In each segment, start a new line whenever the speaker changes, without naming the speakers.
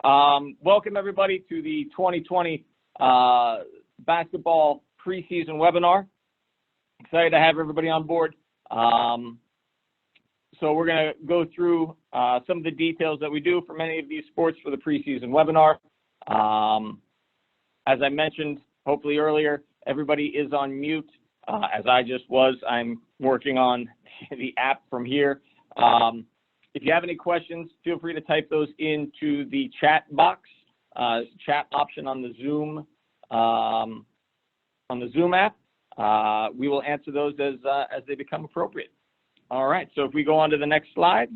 Welcome everybody to the 2020 basketball preseason webinar. Excited to have everybody on board. So we're going to go through some of the details that we do for many of these sports for the preseason webinar. As I mentioned, hopefully earlier, everybody is on mute. As I just was, I'm working on the app from here. If you have any questions, feel free to type those into the chat box, chat option on the Zoom app. We will answer those as they become appropriate. All right, so if we go on to the next slide.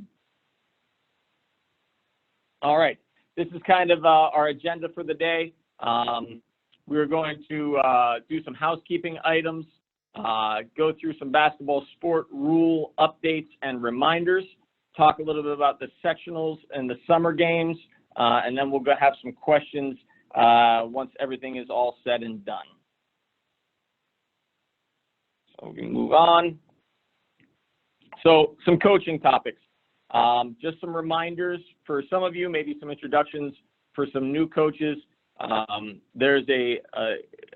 All right, this is kind of our agenda for the day. We're going to do some housekeeping items, go through some basketball sport rule updates and reminders, talk a little bit about the sectionals and the summer games, and then we'll go have some questions once everything is all said and done. So we can move on. So some coaching topics. Just some reminders for some of you, maybe some introductions for some new coaches. There's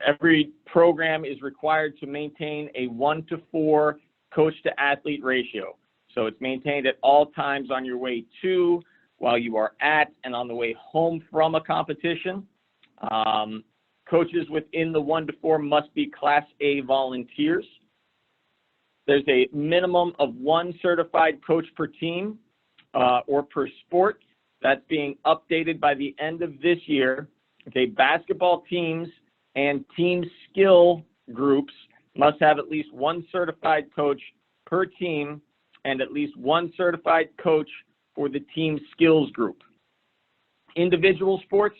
every program is required to maintain a 1-to-4 coach to athlete ratio. So it's maintained at all times on your way to, while you are at, and on the way home from a competition. Coaches within the 1-to-4 must be Class A volunteers. There's a minimum of 1 certified coach per team or per sport. That's being updated by the end of this year. Okay, basketball teams and team skill groups must have at least 1 certified coach per team and at least 1 certified coach for the team skills group. Individual sports,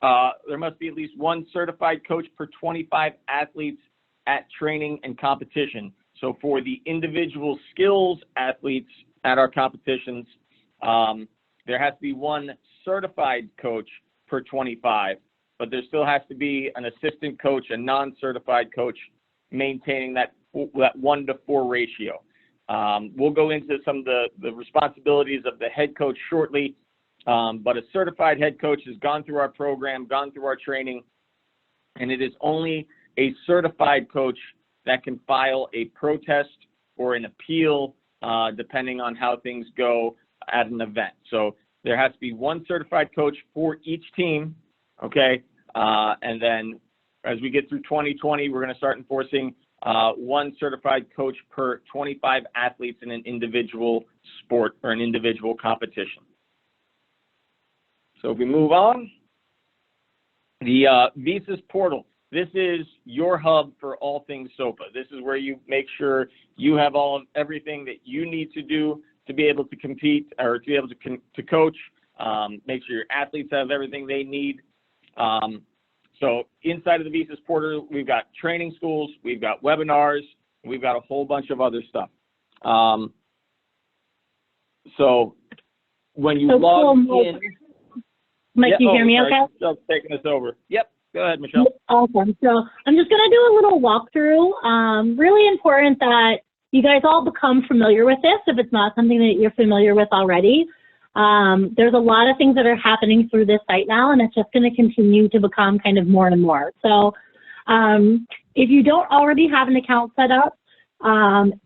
there must be at least 1 certified coach per 25 athletes at training and competition. So for the individual skills athletes at our competitions, there has to be 1 certified coach per 25, but there still has to be an assistant coach, a non-certified coach, maintaining that 1-to-4 ratio. We'll go into some of the responsibilities of the head coach shortly, but a certified head coach has gone through our program, gone through our training, and it is only a certified coach that can file a protest or an appeal, depending on how things go at an event. So there has to be 1 certified coach for each team, okay? And then as we get through 2020, we're going to start enforcing 1 certified coach per 25 athletes in an individual sport or an individual competition. So if we move on, the Visas portal. This is your hub for all things SOPA. This is where you make sure you have everything that you need to do to be able to compete or to be able to coach. Make sure your athletes have everything they need. So inside of the Visas portal, we've got training schools, we've got webinars, we've got a whole bunch of other stuff. So when you log in,
Mike, you hear me okay?
Michelle's taking us over. Yep. Go ahead, Michelle.
Awesome. So I'm just going to do a little walkthrough. Really important that you guys all become familiar with this if it's not something that you're familiar with already. There's a lot of things that are happening through this site now, and it's just going to continue to become kind of more and more. So if you don't already have an account set up,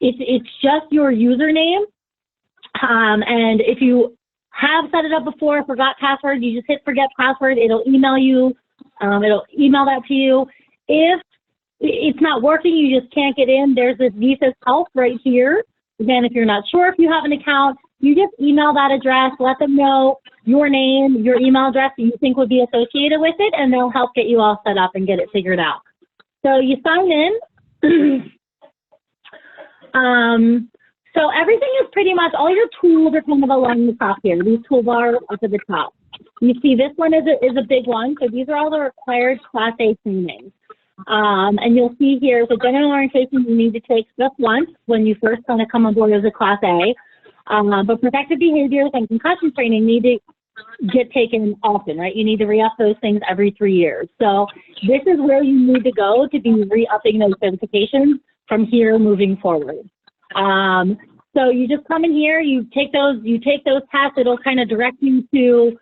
it's just your username. And if you have set it up before, forgot password, you just hit forget password. It'll email you. It'll email that to you. If it's not working, you just can't get in, there's this Visas help right here. Again, if you're not sure if you have an account, you just email that address, let them know your name, your email address that you think would be associated with it, and they'll help get you all set up and get it figured out. So you sign in. So everything is pretty much, all your tools are kind of along the top here. These tools are up at the top. You see this one is a big one. So these are all the required Class A trainings. And you'll see here, so general orientation you need to take just once when you first kind of come on board as a Class A. But protective behaviors and concussion training need to get taken often, right? You need to re-up those things every 3 years. So this is where you need to go to be re-upping those certifications from here moving forward. So you just come in here, you take those tests. It'll kind of direct you to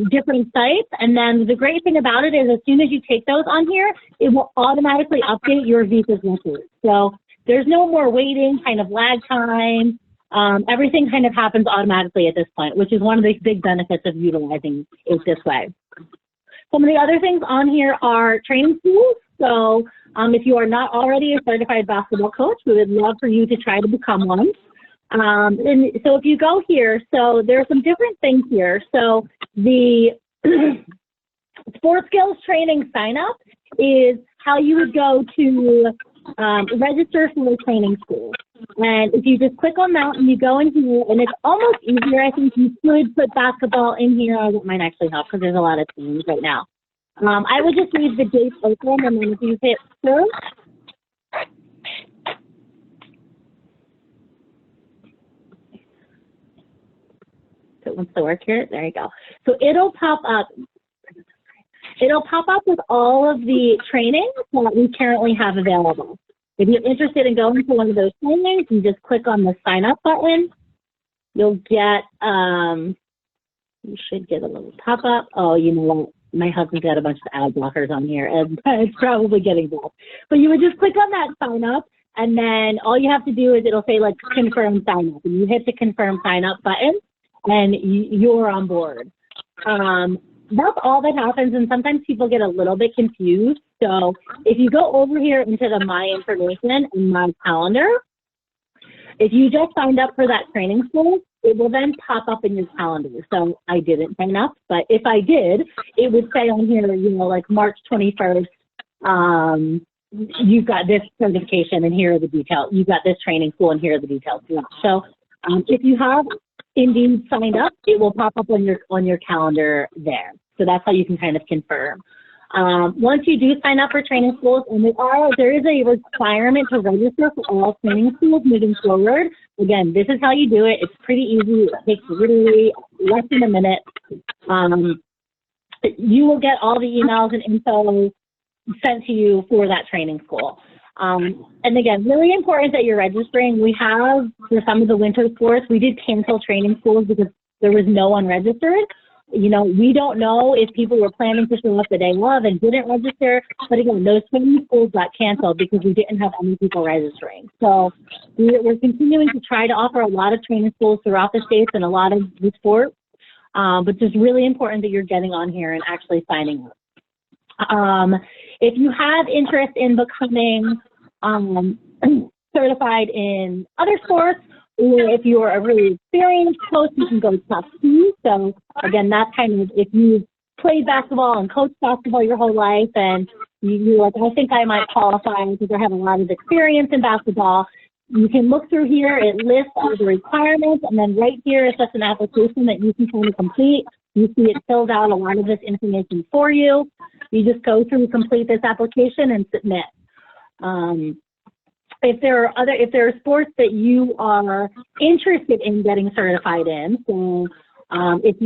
different sites. And then the great thing about it is as soon as you take those on here, it will automatically update your visa's record. So there's no more waiting, kind of lag time. Everything kind of happens automatically at this point, which is one of the big benefits of utilizing it this way. Some of the other things on here are training schools. So if you are not already a certified basketball coach, we would love for you to try to become one. And so if you go here, so there are some different things here. So the sports skills training sign up is how you would go to register for a training school. And if you just click on that and you go in here, and it's almost easier, I think you could put basketball in here. That might actually help because there's a lot of teams right now. I would just leave the dates open, and then if you hit search, so it wants to work here. There you go. So it'll pop up. It'll pop up with all of the trainings that we currently have available. If you're interested in going to one of those trainings, you just click on the sign up button. You'll get, you should get a little pop up. Oh, you know what? My husband's got a bunch of ad blockers on here, and it's probably getting blocked. But you would just click on that sign up, and then all you have to do is it'll say like confirm sign up, and you hit the confirm sign up button, and you're on board. That's all that happens, and sometimes people get a little bit confused. So if you go over here into the My Information and My Calendar, if you just signed up for that training school, it will then pop up in your calendar. So I didn't sign up, but if I did, it would say on here, you know, like March 21st, you've got this certification and here are the details. You've got this training school and here are the details. So if you have Indeed signed up, it will pop up on your calendar there. So that's how you can kind of confirm. Once you do sign up for training schools, and there is a requirement to register for all training schools moving forward. Again, this is how you do it. It's pretty easy. It takes literally less than a minute. You will get all the emails and info sent to you for that training school. And again, really important that you're registering. We have, for some of the winter sports, we did cancel training schools because there was no one registered. You know, we don't know if people were planning to show up the day of and didn't register, but again, those training schools got canceled because we didn't have any people registering. So we're continuing to try to offer a lot of training schools throughout the states and a lot of the sports, but it's really important that you're getting on here and actually signing up. If you have interest in becoming certified in other sports, or if you're a really experienced coach, you can go top 2. So again, that's kind of if you've played basketball and coached basketball your whole life and you're like, I think I might qualify because I have a lot of experience in basketball, you can look through here. It lists all the requirements, and then right here is just an application that you can kind of complete. You see it fills out a lot of this information for you. You just go through, complete this application, and submit. If there are sports that you are interested in getting certified in, so it's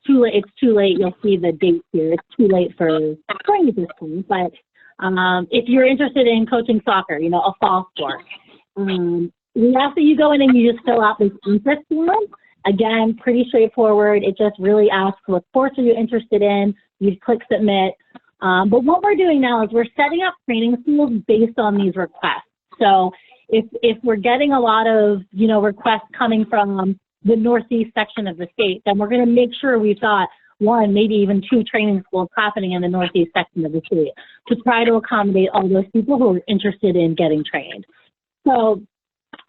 too late. You'll see the date here. It's too late for spring at this point. But if you're interested in coaching soccer, you know, a fall sport, we ask that you go in and you just fill out this interest form. Again, pretty straightforward. It just really asks what sports are you interested in. You click submit. But what we're doing now is we're setting up training schools based on these requests. So if we're getting a lot of, you know, requests coming from the Northeast section of the state, then we're going to make sure we've got 1, maybe even 2 training schools happening in the Northeast section of the state to try to accommodate all those people who are interested in getting trained. So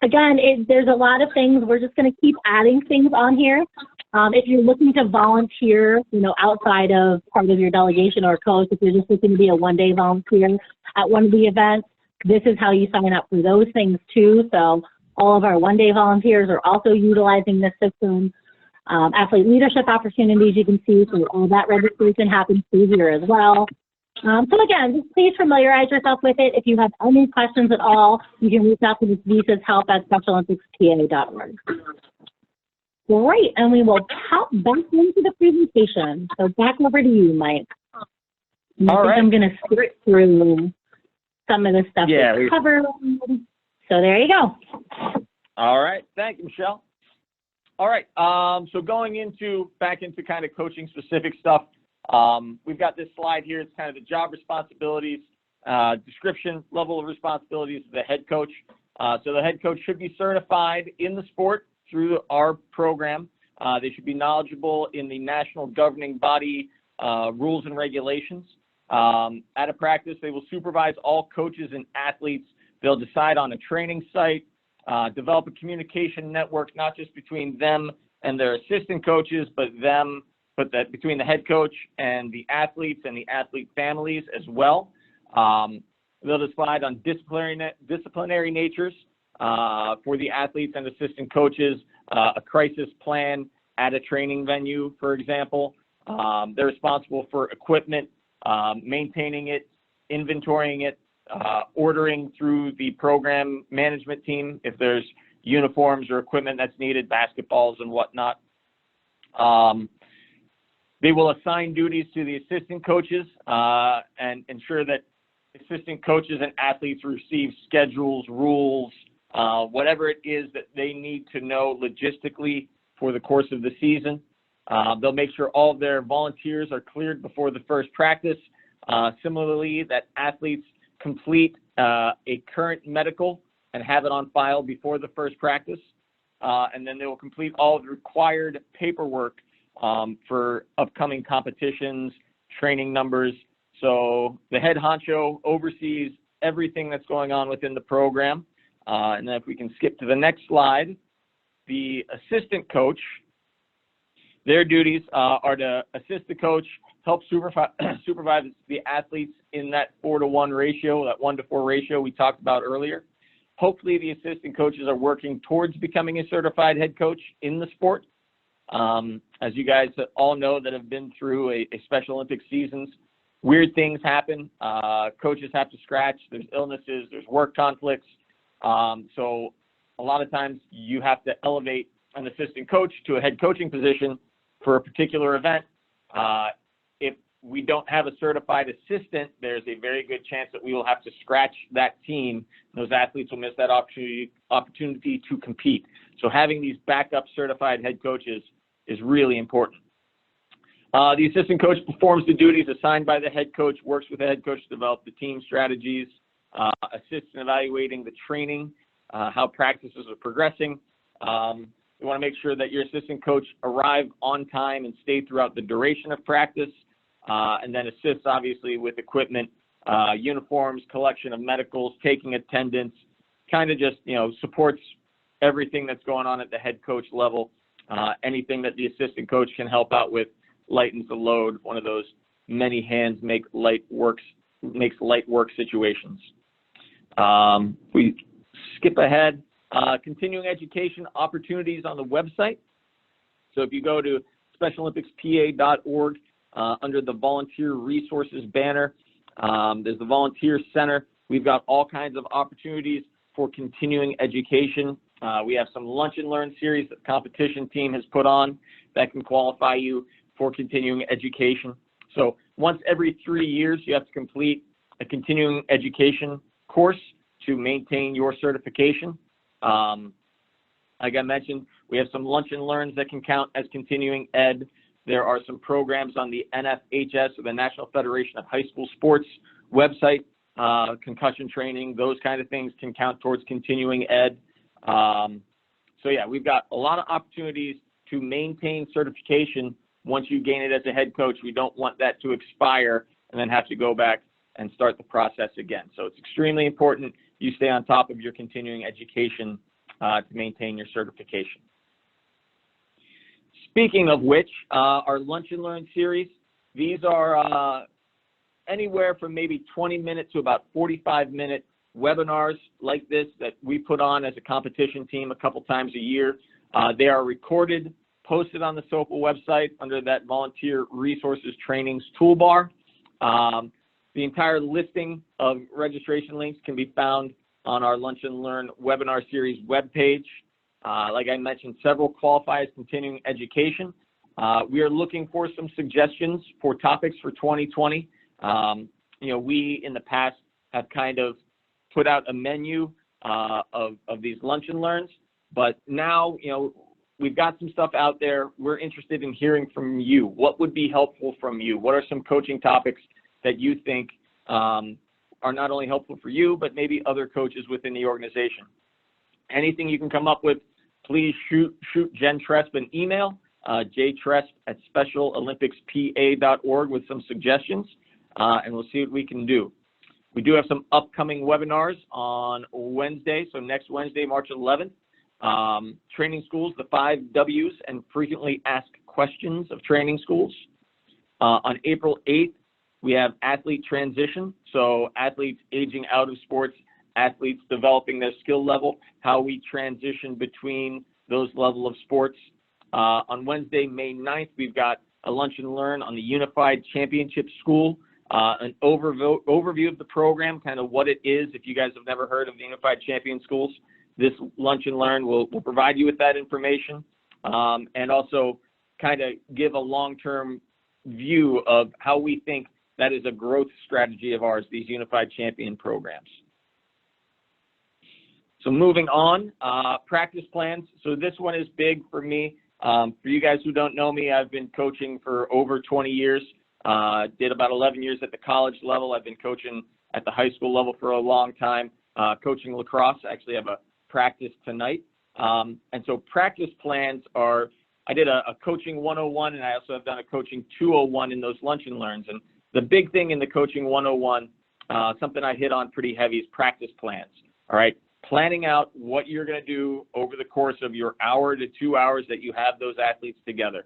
again, there's a lot of things. We're just going to keep adding things on here. If you're looking to volunteer, you know, outside of part of your delegation or coach, if you're just looking to be a one-day volunteer at one of the events, this is how you sign up for those things too. So all of our one-day volunteers are also utilizing this system. Athlete leadership opportunities, you can see, so all that registration happens through here as well. So again, just please familiarize yourself with it. If you have any questions at all, you can reach out to Ms. Visa's help at SpecialOlympicsPA.org. Great, and we will pop back into the presentation. So back over to you, Mike.
All right.
I'm going to skip through some of the stuff
yeah,
we covered. So there you go.
All right. Thank you, Michelle. All right. So going back into kind of coaching specific stuff, we've got this slide here. It's kind of the job responsibilities, description, level of responsibilities of the head coach. So the head coach should be certified in the sport through our program. They should be knowledgeable in the national governing body rules and regulations. At a practice, they will supervise all coaches and athletes. They'll decide on a training site, develop a communication network, not just between them and their assistant coaches, but between the head coach and the athletes and the athlete families as well. They'll decide on disciplinary natures for the athletes and assistant coaches, a crisis plan at a training venue, for example. They're responsible for equipment, maintaining it, inventorying it, ordering through the program management team if there's uniforms or equipment that's needed, basketballs and whatnot. They will assign duties to the assistant coaches and ensure that assistant coaches and athletes receive schedules, rules, whatever it is that they need to know logistically for the course of the season. They'll make sure all of their volunteers are cleared before the first practice. Similarly, that athletes complete a current medical and have it on file before the first practice. And then they will complete all of the required paperwork for upcoming competitions, training numbers. So the head honcho oversees everything that's going on within the program. And then if we can skip to the next slide, the assistant coach, their duties are to assist the coach, help supervise the athletes in that 4-to-1 ratio, that 1-to-4 ratio we talked about earlier. Hopefully the assistant coaches are working towards becoming a certified head coach in the sport. As you guys all know that have been through a Special Olympics seasons, weird things happen. Coaches have to scratch. There's illnesses. There's work conflicts. So a lot of times you have to elevate an assistant coach to a head coaching position for a particular event. If we don't have a certified assistant, there's a very good chance that we will have to scratch that team. Those athletes will miss that opportunity to compete. So having these backup certified head coaches is really important. The assistant coach performs the duties assigned by the head coach, works with the head coach to develop the team strategies, assists in evaluating the training, how practices are progressing. We want to make sure that your assistant coach arrive on time and stay throughout the duration of practice, and then assists obviously with equipment, uniforms, collection of medicals, taking attendance, kind of just, supports everything that's going on at the head coach level. Anything that the assistant coach can help out with lightens the load. One of those many hands makes light work situations. We skip ahead. Continuing education opportunities on the website. So if you go to SpecialOlympicsPA.org, under the Volunteer Resources banner, there's the Volunteer Center. We've got all kinds of opportunities for continuing education. We have some Lunch and Learn series that the competition team has put on that can qualify you for continuing education. So once every 3 years, you have to complete a continuing education course to maintain your certification. Like I mentioned, we have some Lunch and Learns that can count as continuing ed. There are some programs on the NFHS, or the National Federation of High School Sports website, concussion training, those kind of things can count towards continuing ed. So yeah, we've got a lot of opportunities to maintain certification once you gain it as a head coach. We don't want that to expire and then have to go back and start the process again. So it's extremely important you stay on top of your continuing education to maintain your certification. Speaking of which, our Lunch and Learn series, these are anywhere from maybe 20-minute to about 45-minute webinars like this that we put on as a competition team a couple times a year. They are recorded, posted on the SOPA website under that Volunteer Resources Trainings toolbar. The entire listing of registration links can be found on our Lunch and Learn webinar series webpage. Like I mentioned, several qualify as continuing education. We are looking for some suggestions for topics for 2020. We in the past have kind of put out a menu of these Lunch and Learns, But now, we've got some stuff out there. We're interested in hearing from you. What would be helpful from you? What are some coaching topics that you think are not only helpful for you, but maybe other coaches within the organization? Anything you can come up with, please shoot Jen Tresp an email, jtresp@specialolympicspa.org with some suggestions, and we'll see what we can do. We do have some upcoming webinars on Wednesday, so next Wednesday, March 11th. Training schools, the 5 W's and frequently asked questions of training schools. On April 8th, we have athlete transition, so athletes aging out of sports, athletes developing their skill level, how we transition between those level of sports. On Wednesday, May 9th, we've got a lunch and learn on the Unified Championship School, an overview of the program, kind of what it is. If you guys have never heard of the Unified Champion Schools, this lunch and learn will provide you with that information, and also kind of give a long-term view of how we think that is a growth strategy of ours, these Unified Champion programs. So moving on, practice plans. So this one is big for me. For you guys who don't know me, I've been coaching for over 20 years. Did about 11 years at the college level. I've been coaching at the high school level for a long time, coaching lacrosse. I actually have a practice tonight. And so practice plans are, I did a coaching 101, and I also have done a coaching 201 in those lunch and learns. And the big thing in the coaching 101, something I hit on pretty heavy, is practice plans. All right. Planning out what you're going to do over the course of your hour to 2 hours that you have those athletes together.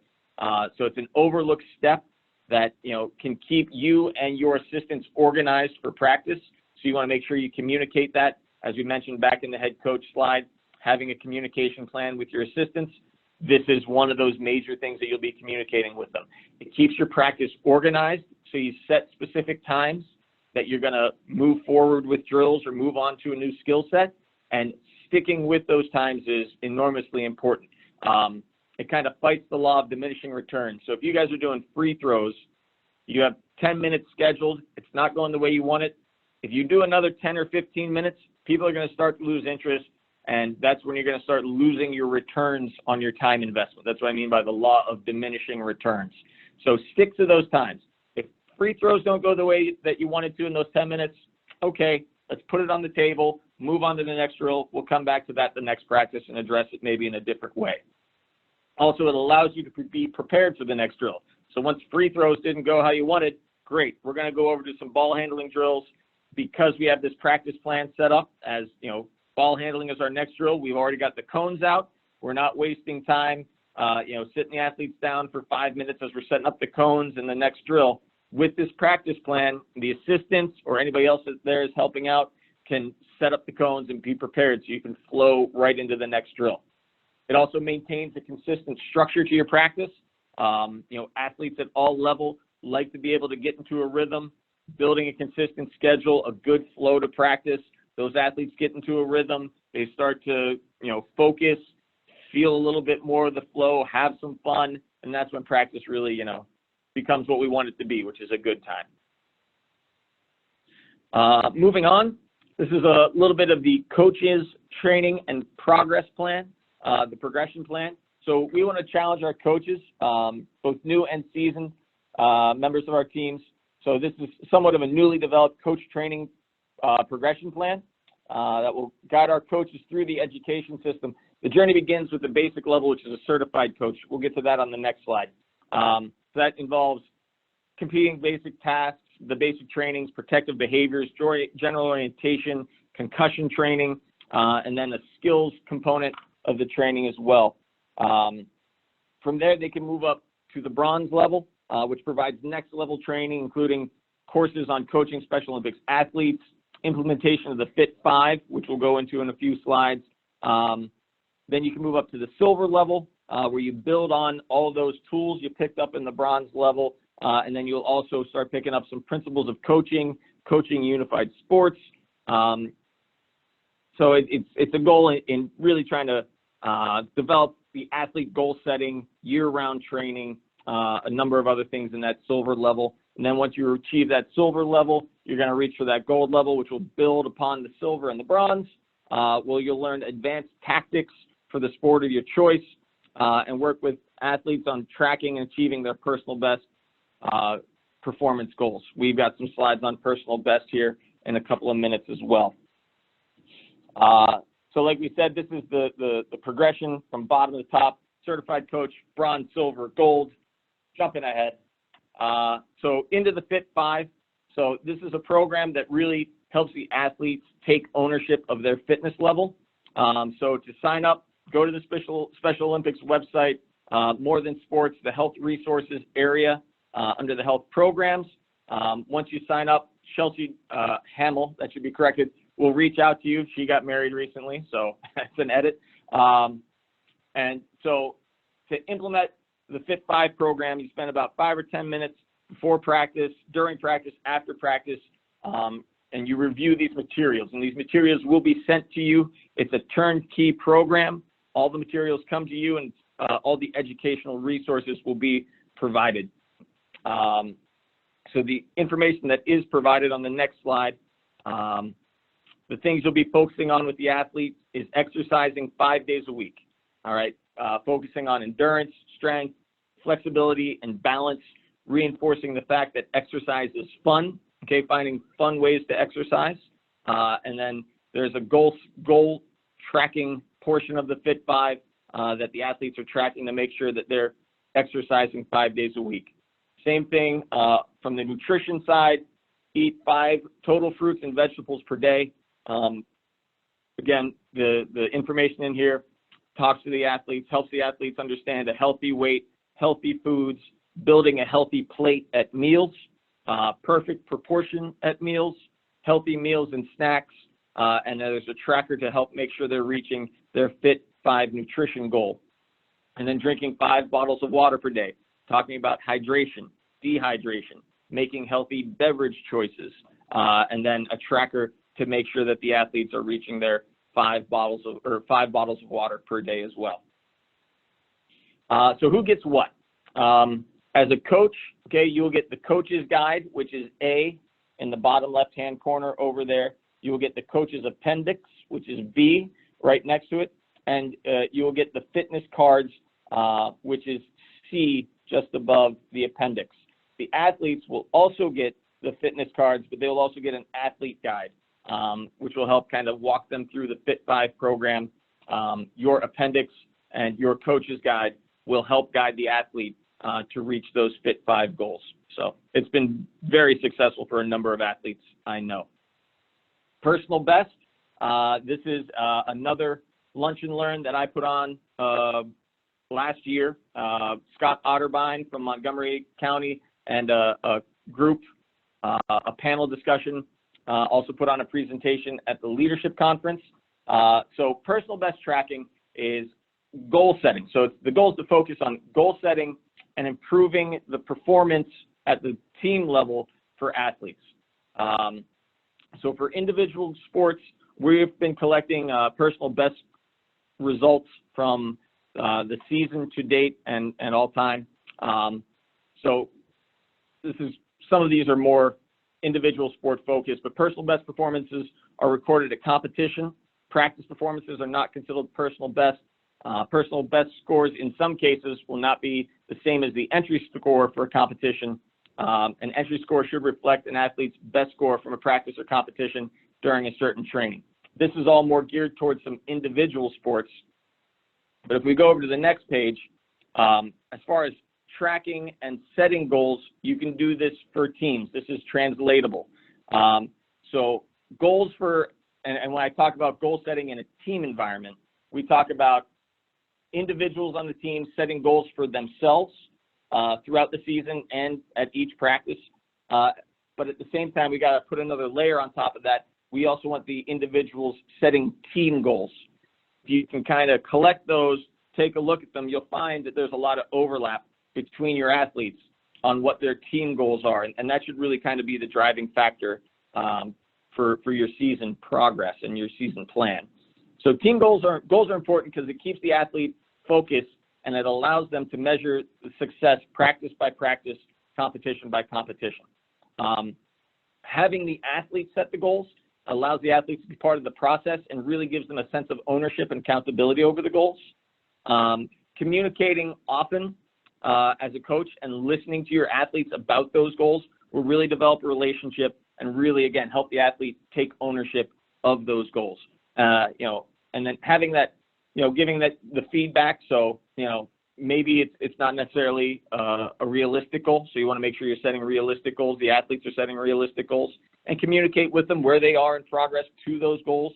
So it's an overlooked step that, can keep you and your assistants organized for practice. So you want to make sure you communicate that. As we mentioned back in the head coach slide, having a communication plan with your assistants, this is one of those major things that you'll be communicating with them. It keeps your practice organized, so you set specific times that you're going to move forward with drills or move on to a new skill set, and sticking with those times is enormously important. It kind of fights the law of diminishing returns. So if you guys are doing free throws, you have 10 minutes scheduled, it's not going the way you want it. If you do another 10 or 15 minutes, people are going to start to lose interest, and that's when you're going to start losing your returns on your time investment. That's what I mean by the law of diminishing returns. So stick to those times. If free throws don't go the way that you wanted to in those 10 minutes, okay, let's put it on the table, move on to the next drill. We'll come back to that the next practice and address it maybe in a different way. Also, it allows you to be prepared for the next drill. So once free throws didn't go how you wanted, great. We're going to go over to some ball handling drills. Because we have this practice plan set up, as ball handling is our next drill. We've already got the cones out. We're not wasting time, sitting the athletes down for 5 minutes as we're setting up the cones in the next drill. With this practice plan, the assistants or anybody else that there is helping out can set up the cones and be prepared so you can flow right into the next drill. It also maintains a consistent structure to your practice. Athletes at all levels like to be able to get into a rhythm. Building a consistent schedule, a good flow to practice. Those athletes get into a rhythm. They start to, focus, feel a little bit more of the flow, have some fun, and that's when practice really, becomes what we want it to be, which is a good time. Moving on, this is a little bit of the coaches training and progress plan, the progression plan. So we want to challenge our coaches, both new and seasoned members of our teams. So this is somewhat of a newly developed coach training progression plan that will guide our coaches through the education system. The journey begins with the basic level, which is a certified coach. We'll get to that on the next slide. So that involves completing basic tasks, the basic trainings, protective behaviors, general orientation, concussion training, and then a skills component of the training as well. From there, they can move up to the bronze level, which provides next level training, including courses on coaching Special Olympics athletes, implementation of the Fit 5, which we'll go into in a few slides. Then you can move up to the silver level, where you build on all those tools you picked up in the bronze level, and then you'll also start picking up some principles of coaching unified sports. So it's a goal in really trying to develop the athlete goal setting, year-round training, a number of other things in that silver level. And then once you achieve that silver level, you're going to reach for that gold level, which will build upon the silver and the bronze. You'll learn advanced tactics, for the sport of your choice, and work with athletes on tracking and achieving their personal best performance goals. We've got some slides on personal best here in a couple of minutes as well. So like we said, this is the progression from bottom to top: certified coach, bronze, silver, gold. Jumping ahead. So into the Fit 5. So this is a program that really helps the athletes take ownership of their fitness level. So to sign up, go to the Special Olympics website, More Than Sports, the health resources area under the health programs. Once you sign up, Chelsea Hamill, that should be corrected, will reach out to you. She got married recently, so that's an edit. And so to implement the Fit 5 program, you spend about 5 or 10 minutes before practice, during practice, after practice, and you review these materials. And these materials will be sent to you. It's a turnkey program. All the materials come to you, and all the educational resources will be provided. So the information that is provided on the next slide, the things you'll be focusing on with the athletes is exercising 5 days a week. All right, focusing on endurance, strength, flexibility, and balance, reinforcing the fact that exercise is fun, okay, finding fun ways to exercise. And then there's a goal tracking portion of the Fit 5 that the athletes are tracking to make sure that they're exercising 5 days a week. Same thing from the nutrition side: eat 5 total fruits and vegetables per day. Again, the information in here talks to the athletes, helps the athletes understand a healthy weight, healthy foods, building a healthy plate at meals, perfect proportion at meals, healthy meals and snacks, and there's a tracker to help make sure they're reaching their Fit 5 nutrition goal. And then drinking 5 bottles of water per day, talking about hydration, dehydration, making healthy beverage choices, and then a tracker to make sure that the athletes are reaching their 5 bottles of water per day as well. So who gets what? As a coach, okay, you'll get the coach's guide, which is A in the bottom left-hand corner over there. You will get the coach's appendix, which is B right next to it. And you will get the fitness cards, which is C just above the appendix. The athletes will also get the fitness cards, but they will also get an athlete guide, which will help kind of walk them through the Fit 5 program. Your appendix and your coach's guide will help guide the athlete to reach those Fit 5 goals. So it's been very successful for a number of athletes I know. Personal best, this is another lunch and learn that I put on last year. Scott Otterbein from Montgomery County and a group, a panel discussion, also put on a presentation at the leadership conference. So personal best tracking is goal setting. So the goal is to focus on goal setting and improving the performance at the team level for athletes. So for individual sports, we've been collecting personal best results from the season to date and all time. So some of these are more individual sport focused, but personal best performances are recorded at competition. Practice performances are not considered personal best. Personal best scores in some cases will not be the same as the entry score for a competition. An entry score should reflect an athlete's best score from a practice or competition during a certain training. This is all more geared towards some individual sports. But if we go over to the next page, as far as tracking and setting goals, you can do this for teams. This is translatable. So goals for, and when I talk about goal setting in a team environment, we talk about individuals on the team setting goals for themselves throughout the season and at each practice. But at the same time, we got to put another layer on top of that. We also want the individuals setting team goals. If you can kind of collect those, take a look at them, you'll find that there's a lot of overlap between your athletes on what their team goals are. And that should really kind of be the driving factor for your season progress and your season plan. So team goals are important because it keeps the athlete focused and it allows them to measure the success practice by practice, competition by competition. Having the athlete set the goals allows the athletes to be part of the process and really gives them a sense of ownership and accountability over the goals. Communicating often as a coach and listening to your athletes about those goals will really develop a relationship and really, again, help the athlete take ownership of those goals. And then having that, giving that the feedback. So, maybe it's not necessarily a realistic goal. So you want to make sure you're setting realistic goals. The athletes are setting realistic goals, and communicate with them where they are in progress to those goals.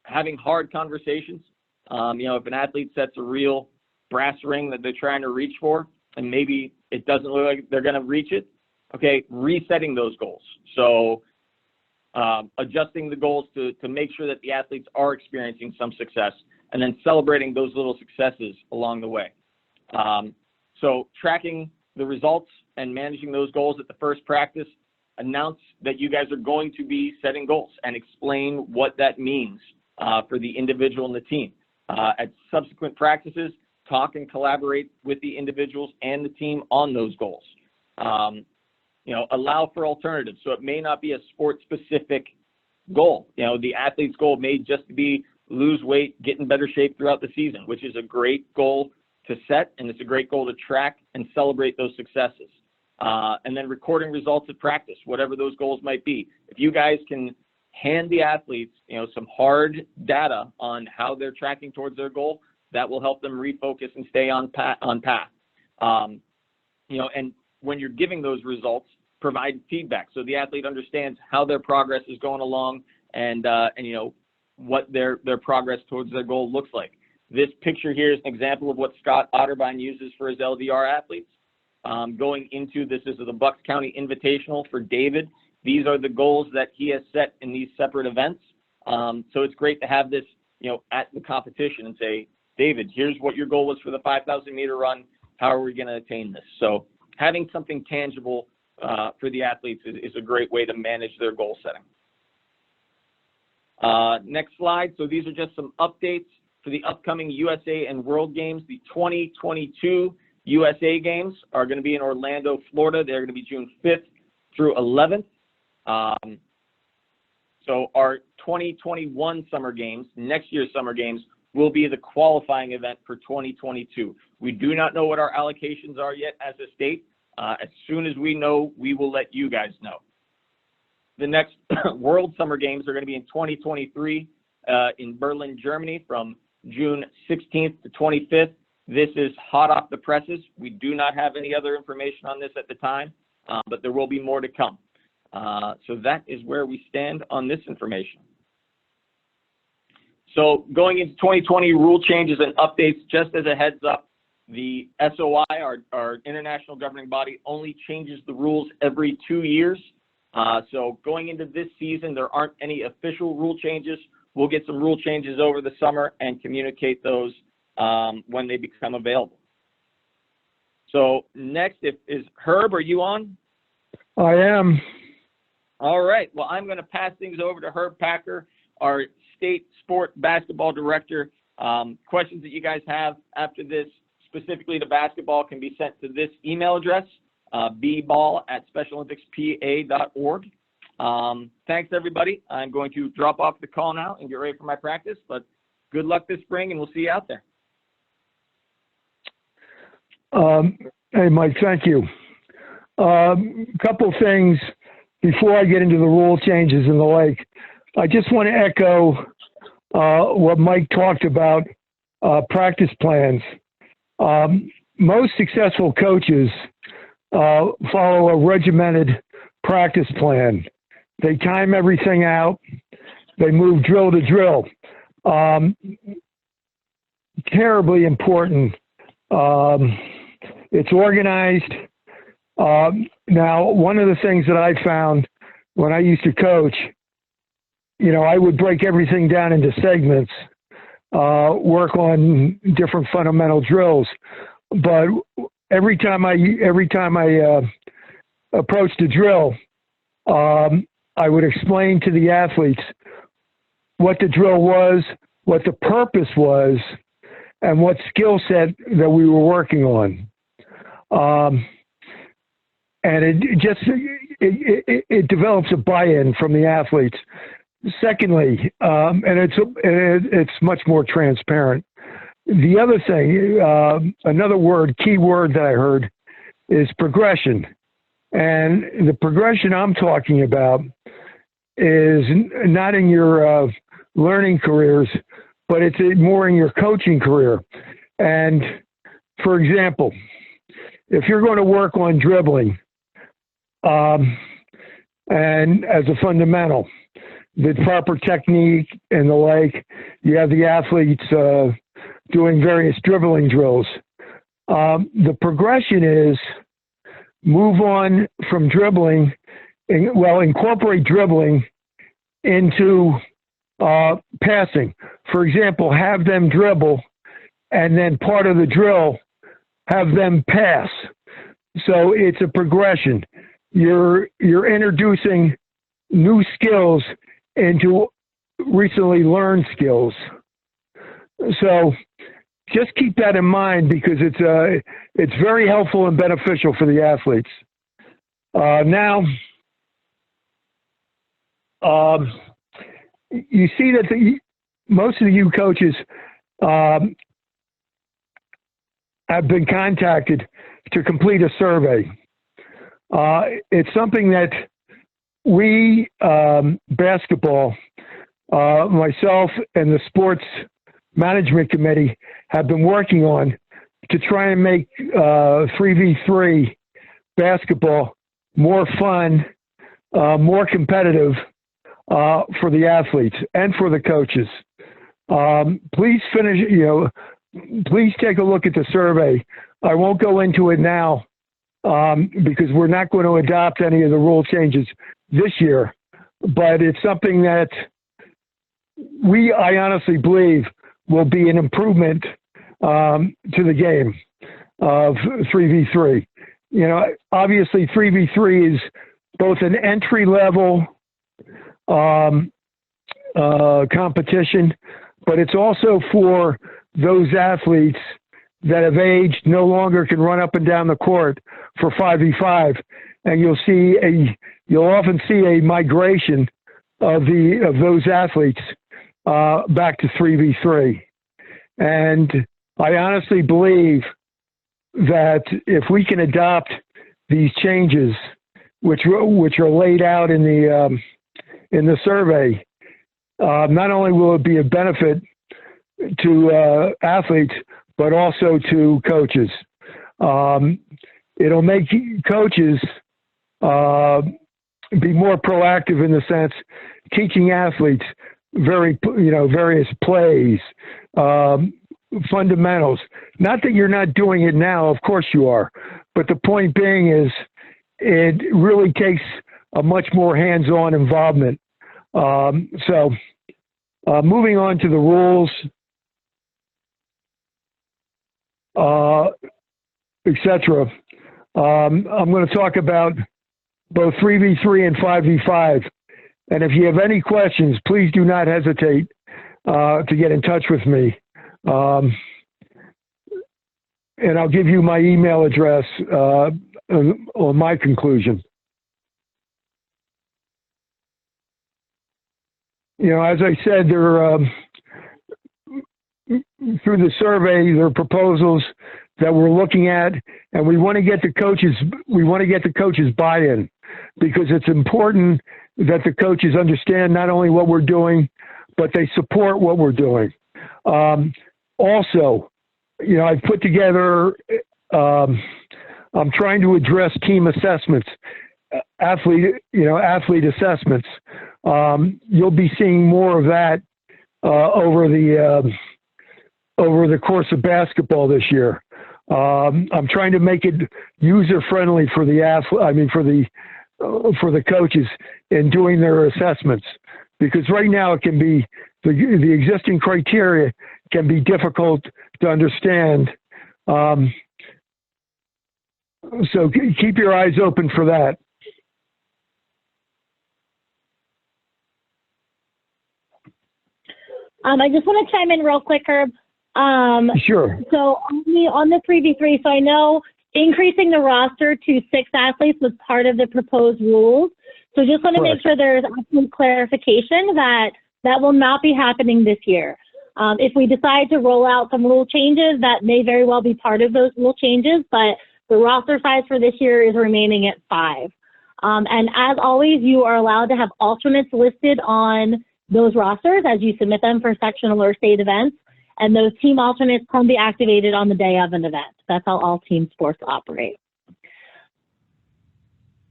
Having hard conversations. If an athlete sets a real brass ring that they're trying to reach for, and maybe it doesn't look like they're going to reach it, okay, resetting those goals. So adjusting the goals to make sure that the athletes are experiencing some success, and then celebrating those little successes along the way. So tracking the results and managing those goals at the first practice. Announce that you guys are going to be setting goals and explain what that means for the individual and the team. At subsequent practices, talk and collaborate with the individuals and the team on those goals. Allow for alternatives. So it may not be a sport-specific goal. The athlete's goal may just be lose weight, get in better shape throughout the season, which is a great goal to set, and it's a great goal to track and celebrate those successes. And then recording results of practice, whatever those goals might be. If you guys can hand the athletes, some hard data on how they're tracking towards their goal, that will help them refocus and stay on path. And when you're giving those results, provide feedback so the athlete understands how their progress is going along and what their progress towards their goal looks like. This picture here is an example of what Scott Otterbein uses for his LDR athletes. Going into this is the Bucks County Invitational for David. These are the goals that he has set in these separate events. So it's great to have this, at the competition and say, David, here's what your goal was for the 5,000 meter run. How are we going to attain this? So having something tangible for the athletes is a great way to manage their goal setting. Next slide. So these are just some updates for the upcoming USA and World Games. The 2022 USA Games are going to be in Orlando, Florida. They're going to be June 5th through 11th. So our 2021 Summer Games, next year's Summer Games, will be the qualifying event for 2022. We do not know what our allocations are yet as a state. As soon as we know, we will let you guys know. The next World Summer Games are going to be in 2023 in Berlin, Germany, from June 16th to 25th. This is hot off the presses. We do not have any other information on this at the time, but there will be more to come. So that is where we stand on this information. So going into 2020 rule changes and updates, just as a heads up, the SOI, our international governing body, only changes the rules every 2 years. So going into this season, there aren't any official rule changes. We'll get some rule changes over the summer and communicate those when they become available. So next is Herb, are you on?
I am.
All right. Well, I'm going to pass things over to Herb Packer, our state sport basketball director. Questions that you guys have after this, specifically to basketball, can be sent to this email address, bball@specialolympicspa.org. Thanks, everybody. I'm going to drop off the call now and get ready for my practice, but good luck this spring, and we'll see you out there.
Hey, Mike, thank you. Couple things before I get into the rule changes and the like. I just want to echo what Mike talked about, practice plans. Most successful coaches follow a regimented practice plan. They time everything out. They move drill to drill. Terribly important. It's organized. Now, one of the things that I found when I used to coach, I would break everything down into segments, work on different fundamental drills. But every time I approached a drill, I would explain to the athletes what the drill was, what the purpose was, and what skill set that we were working on. And it just, it develops a buy-in from the athletes. Secondly, and it's much more transparent. The other thing, another key word that I heard is progression. And the progression I'm talking about is not in your learning careers, but it's more in your coaching career. And for example, if you're going to work on dribbling, and as a fundamental, the proper technique and the like, you have the athletes doing various dribbling drills. The progression is move on from dribbling, incorporate dribbling into passing. For example, have them dribble, and then part of the drill, have them pass. So it's a progression. You're introducing new skills into recently learned skills. So just keep that in mind, because it's very helpful and beneficial for the athletes. Now, you see that most of the U coaches have been contacted to complete a survey. It's something that we, basketball, myself and the sports management committee have been working on to try and make 3v3 basketball more fun, more competitive for the athletes and for the coaches. Please please take a look at the survey. I won't go into it now because we're not going to adopt any of the rule changes this year, but it's something that I honestly believe will be an improvement to the game of 3v3. Obviously 3v3 is both an entry-level competition, but it's also for those athletes that have aged, no longer can run up and down the court for 5v5, and you'll often see a migration of those athletes back to 3v3. And I honestly believe that if we can adopt these changes, which are laid out in the survey, not only will it be a benefit to athletes, but also to coaches. It'll make coaches be more proactive in the sense teaching athletes various plays, fundamentals. Not that you're not doing it now, of course you are, but the point being is it really takes a much more hands-on involvement. So moving on to the rules, etc. I'm going to talk about both 3v3 and 5v5. And if you have any questions, please do not hesitate to get in touch with me. And I'll give you my email address on my conclusion. As I said, through the survey, there are proposals that we're looking at, and we want to get the coaches buy-in, because it's important that the coaches understand not only what we're doing, but they support what we're doing. Also, I've put together, I'm trying to address team assessments, athlete assessments. You'll be seeing more of that over the course of basketball this year. I'm trying to make it user-friendly for the for the coaches in doing their assessments, because right now it can be the existing criteria can be difficult to understand. So keep your eyes open for that.
I just want to chime in real quick, Herb.
Sure.
So on the 3v3, so I know increasing the roster to 6 athletes was part of the proposed rules. So just want to make sure there's absolute clarification that that will not be happening this year. If we decide to roll out some rule changes, that may very well be part of those rule changes, but the roster size for this year is remaining at 5. And as always, you are allowed to have alternates listed on those rosters as you submit them for sectional or state events. And those team alternates can be activated on the day of an event. That's how all team sports operate.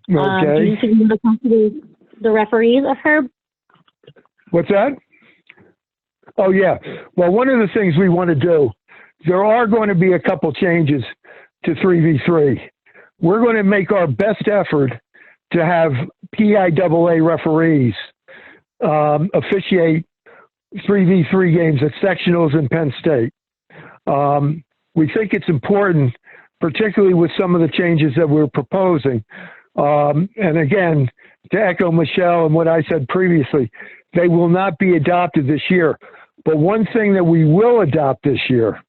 Okay.
Do you talk to the referees of Herb?
What's that? Oh, yeah. Well, one of the things we want to do, there are going to be a couple changes to 3v3. We're going to make our best effort to have PIAA referees officiate 3v3 games at sectionals in Penn State. We think it's important, particularly with some of the changes that we're proposing. And again, to echo Michelle and what I said previously, they will not be adopted this year. But one thing that we will adopt this year,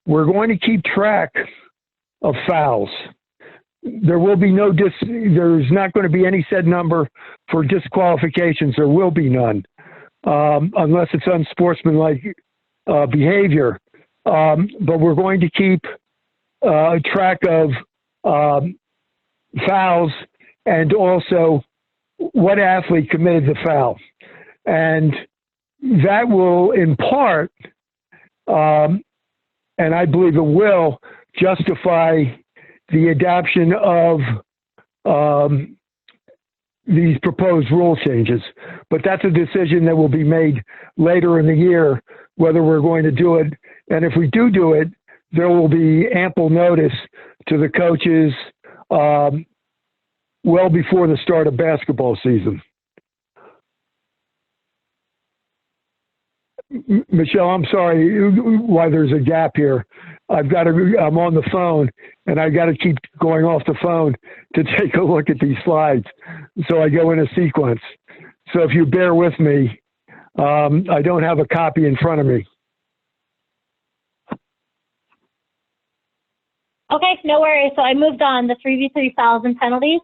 we're going to keep track of fouls. There will be there's not going to be any set number for disqualifications. There will be none, unless it's unsportsmanlike behavior. But we're going to keep track of fouls and also what athlete committed the foul. And that will, in part, and I believe it will, justify the adoption of these proposed rule changes. But that's a decision that will be made later in the year, whether we're going to do it. And if we do it, there will be ample notice to the coaches well before the start of basketball season. Michelle, I'm sorry why there's a gap here. I'm on the phone and I got to keep going off the phone to take a look at these slides. So I go in a sequence. So if you bear with me, I don't have a copy in front of me.
Okay, no worries. So I moved on the 3v3 fouls and penalties.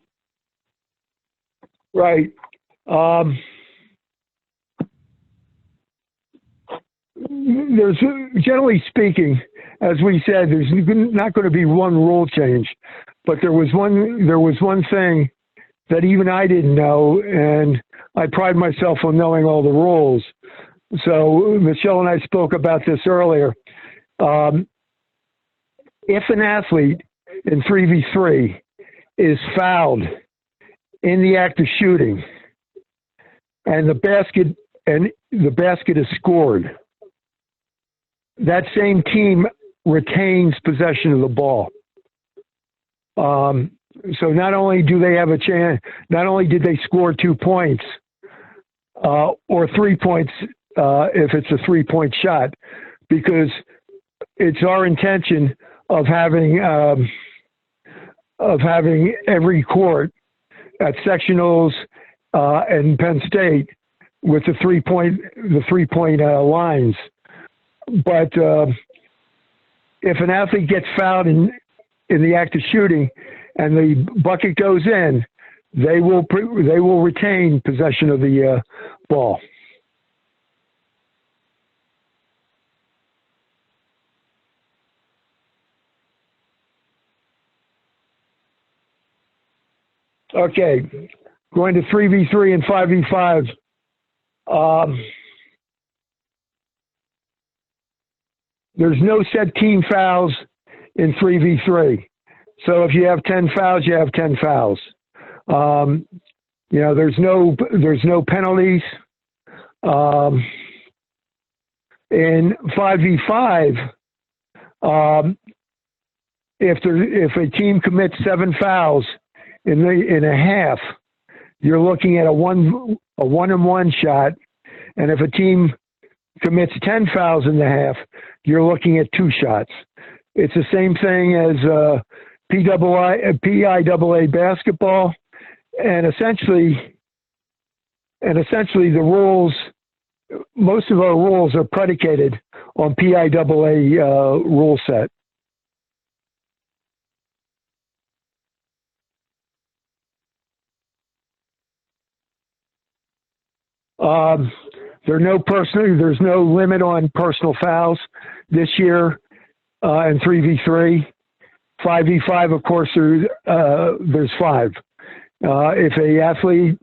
Right. There's, generally speaking, as we said, there's not going to be one rule change, but there was one thing that even I didn't know, and I pride myself on knowing all the rules. So Michelle and I spoke about this earlier. If an athlete in 3v3 is fouled in the act of shooting, and the basket is scored, that same team retains possession of the ball. So not only do they have a chance, not only did they score 2 points or 3 points if it's a 3-point shot, because it's our intention of having every court at sectionals and Penn State with the 3-point lines. But if an athlete gets fouled in the act of shooting and the bucket goes in, they will retain possession of the ball. Okay, going to 3v3 and 5v5. There's no set team fouls in 3v3. So if you have 10 fouls, you have 10 fouls. There's no penalties. In 5v5, if a team commits 7 fouls in a half, you're looking at a one-and-one shot, and if a team commits 10 fouls in the half, you're looking at 2 shots. It's the same thing as PIAA basketball, and essentially the rules. Most of our rules are predicated on PIAA rule set. there's no limit on personal fouls this year in 3v3. 5v5, of course, there's 5. If a athlete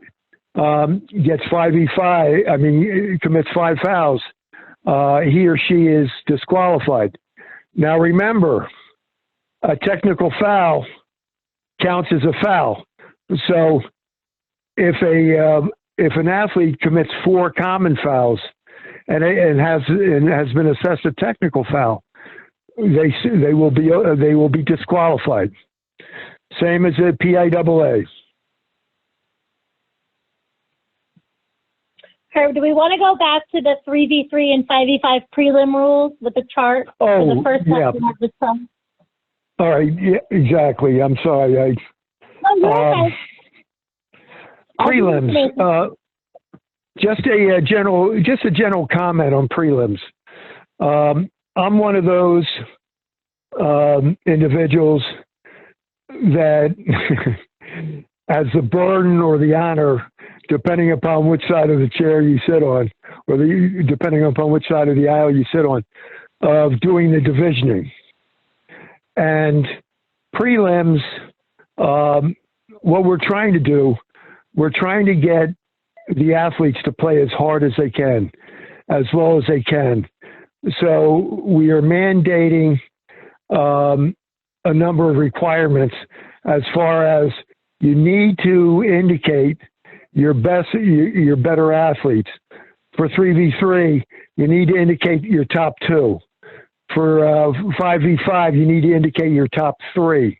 gets 5v5, commits 5 fouls, he or she is disqualified. Now remember, a technical foul counts as a foul. So if an athlete commits 4 common fouls and has been assessed a technical foul, they will be disqualified. Same as a PIAA.
Do we want to go back to the 3v3 and 5v5 prelim rules with the chart?
Oh,
for the first
yeah.
section of the chart?
All right, yeah, exactly. I'm sorry. Prelims. Just a general comment on prelims. I'm one of those individuals that has the burden or the honor, depending upon which side of the chair you sit on, or depending upon which side of the aisle you sit on, of doing the divisioning. And prelims, what we're trying to do, we're trying to get the athletes to play as hard as they can, as well as they can. So we are mandating a number of requirements as far as you need to indicate your better athletes. For 3v3, you need to indicate your top 2. For 5v5, you need to indicate your top 3.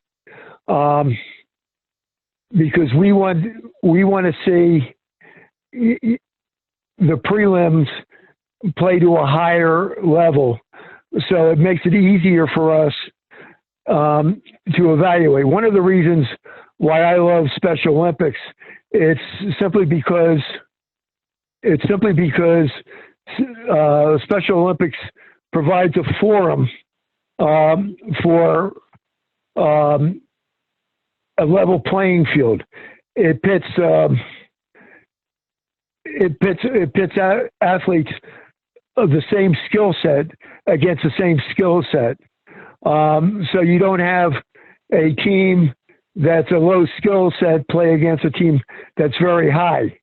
Because we want to see the prelims play to a higher level, so it makes it easier for us to evaluate. One of the reasons why I love Special Olympics, it's simply because Special Olympics provides a forum for a level playing field. It pits athletes of the same skill set against the same skill set. So you don't have a team that's a low skill set play against a team that's very high.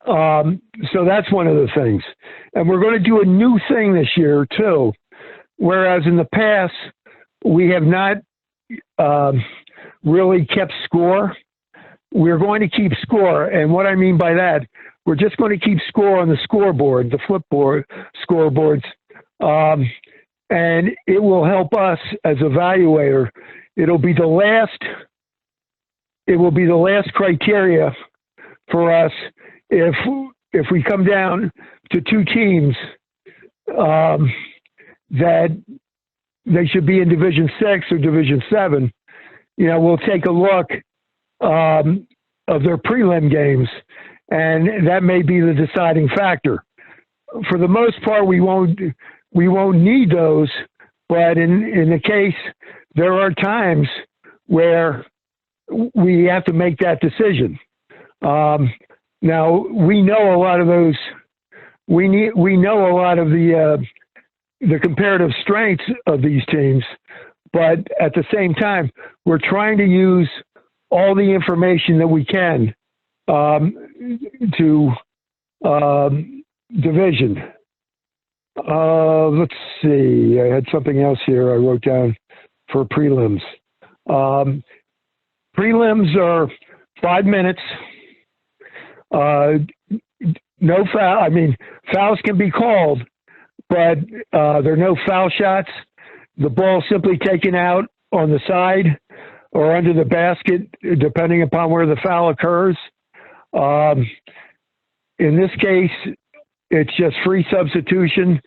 So that's one of the things. And we're going to do a new thing this year too, whereas in the past we have not really kept score. We're going to keep score. And what I mean by that, we're just going to keep score on the scoreboard, the flipboard scoreboards. And it will help us as evaluator. It will be the last criteria for us if we come down to 2 teams that they should be in Division 6 or Division 7. We'll take a look of their prelim games, and that may be the deciding factor. For the most part, we won't need those, but in the case, there are times where we have to make that decision. Now we know a lot of those. We know a lot of the comparative strengths of these teams, but at the same time, we're trying to use all the information that we can to division. Let's see. I had something else here I wrote down for prelims. Prelims are 5 minutes. No foul. Fouls can be called, but there are no foul shots. The ball simply taken out on the side or under the basket, depending upon where the foul occurs. In this case, it's just free substitution.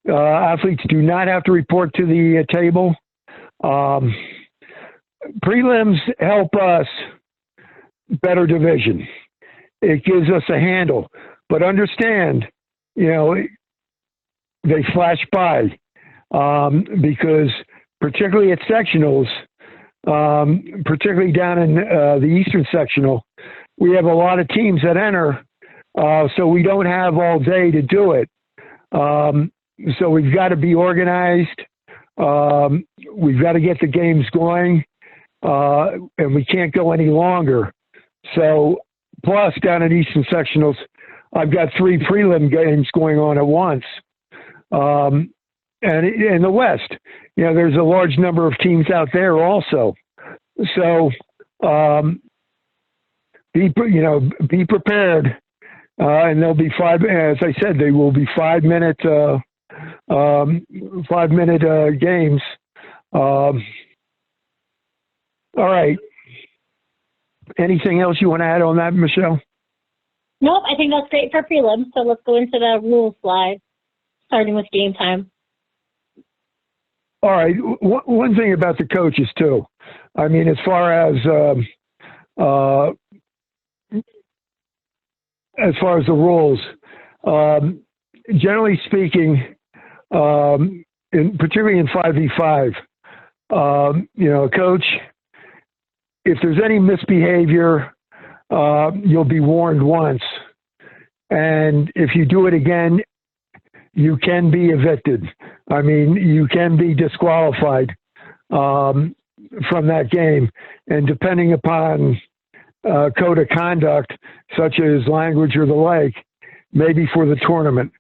Athletes do not have to report to the table. Prelims help us better division. It gives us a handle. But understand, they flash by because particularly at sectionals, particularly down in the Eastern sectional, we have a lot of teams that enter So we don't have all day to do it. So we've got to be organized. We've got to get the games going, and we can't go any longer. So plus down in Eastern Sectionals, I've got 3 prelim games going on at once. And in the West, there's a large number of teams out there also. So be prepared. And there'll be as I said, they will be 5-minute games. All right. Anything else you want to add on that, Michelle?
Nope, I think that's great for prelims. So let's go into the rules slide, starting with game time.
All right. One thing about the coaches too. I mean, as far as the rules, generally speaking, particularly in 5v5, a coach, if there's any misbehavior, you'll be warned once. And if you do it again, you can be evicted. I mean, you can be disqualified from that game. And depending upon code of conduct, such as language or the like, maybe for the tournament.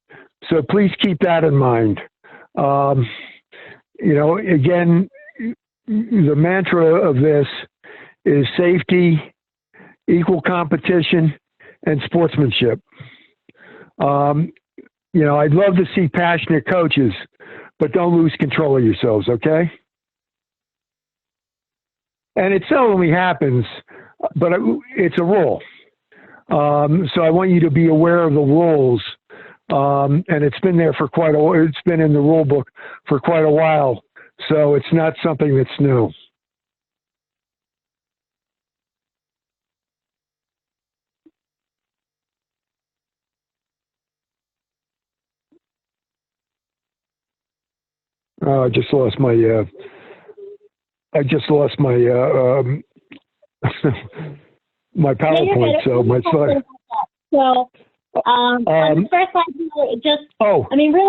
So please keep that in mind. Again, the mantra of this is safety, equal competition, and sportsmanship. I'd love to see passionate coaches, but don't lose control of yourselves, okay? And it seldomly happens, but it's a rule. So I want you to be aware of the rules. And it's been there for quite a while. It's been in the rule book for quite a while. So it's not something that's new. I just lost my my PowerPoint, so my slide.
So, on the first slide, really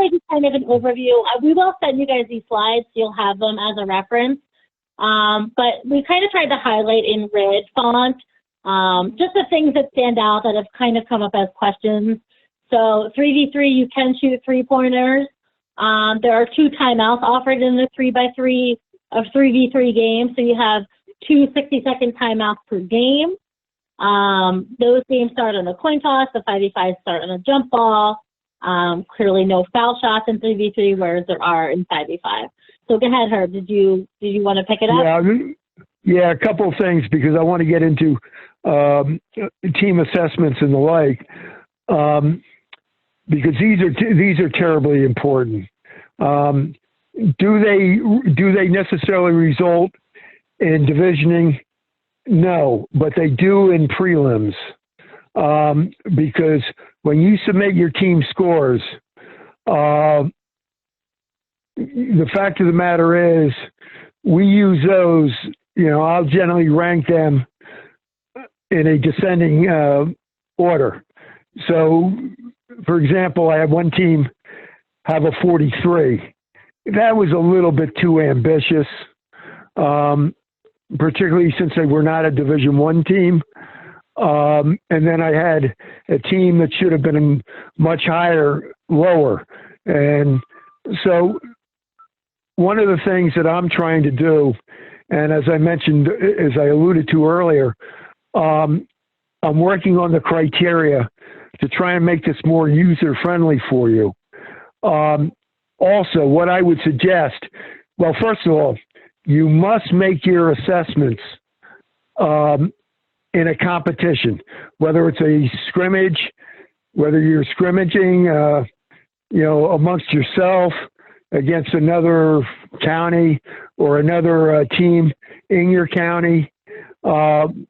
just kind of an overview. We will send you guys these slides, so you'll have them as a reference. But we kind of tried to highlight in red font just the things that stand out that have kind of come up as questions. So 3v3, you can shoot 3-pointers. There are 2 timeouts offered in the 3x3 of 3v3 games. So you have 2 60-second timeouts per game. Those games start on a coin toss. The 5v5 start on a jump ball. Clearly no foul shots in 3v3, whereas there are in 5v5. So go ahead, Herb. Did you want to pick it up?
Yeah, a couple of things, because I want to get into team assessments and the like. Because these are terribly important. Do they necessarily result in divisioning? No, but they do in prelims. Because when you submit your team scores, the fact of the matter is, we use those. I'll generally rank them in a descending order. So, for example, I have one team have a 43. That was a little bit too ambitious, particularly since they were not a Division I team. And then I had a team that should have been much lower. And so one of the things that I'm trying to do, and as I mentioned, as I alluded to earlier, I'm working on the criteria to try and make this more user-friendly for you. Also, what I would suggest, well, first of all, you must make your assessments in a competition, whether it's a scrimmage, whether you're scrimmaging, amongst yourself against another county or another team in your county. You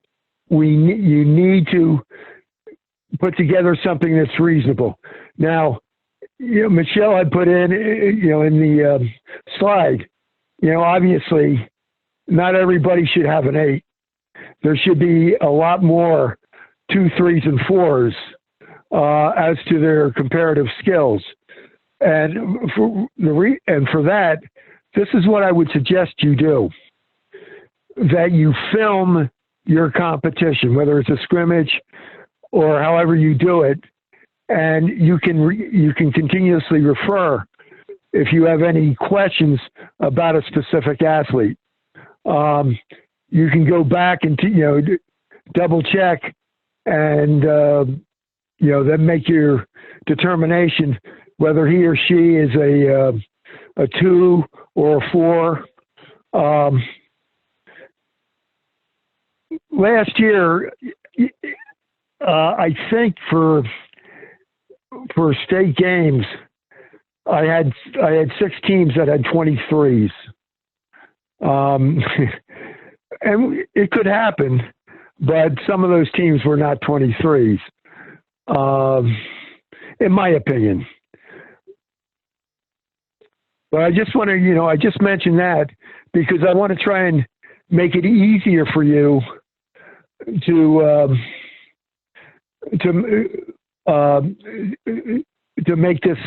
need to put together something that's reasonable. Now, Michelle had put in the slide, obviously not everybody should have an 8. There should be a lot more 2, 3s, and 4s as to their comparative skills. And for that, this is what I would suggest you do: that you film your competition, whether it's a scrimmage or however you do it, and you can continuously refer if you have any questions about a specific athlete. You can go back and double check and then make your determination whether he or she is a 2 or a 4. Last year, I think for state games, I had 6 teams that had 23s. And it could happen, but some of those teams were not 23s, in my opinion. But I just want to, I just mentioned that because I want to try and make it easier for you to make this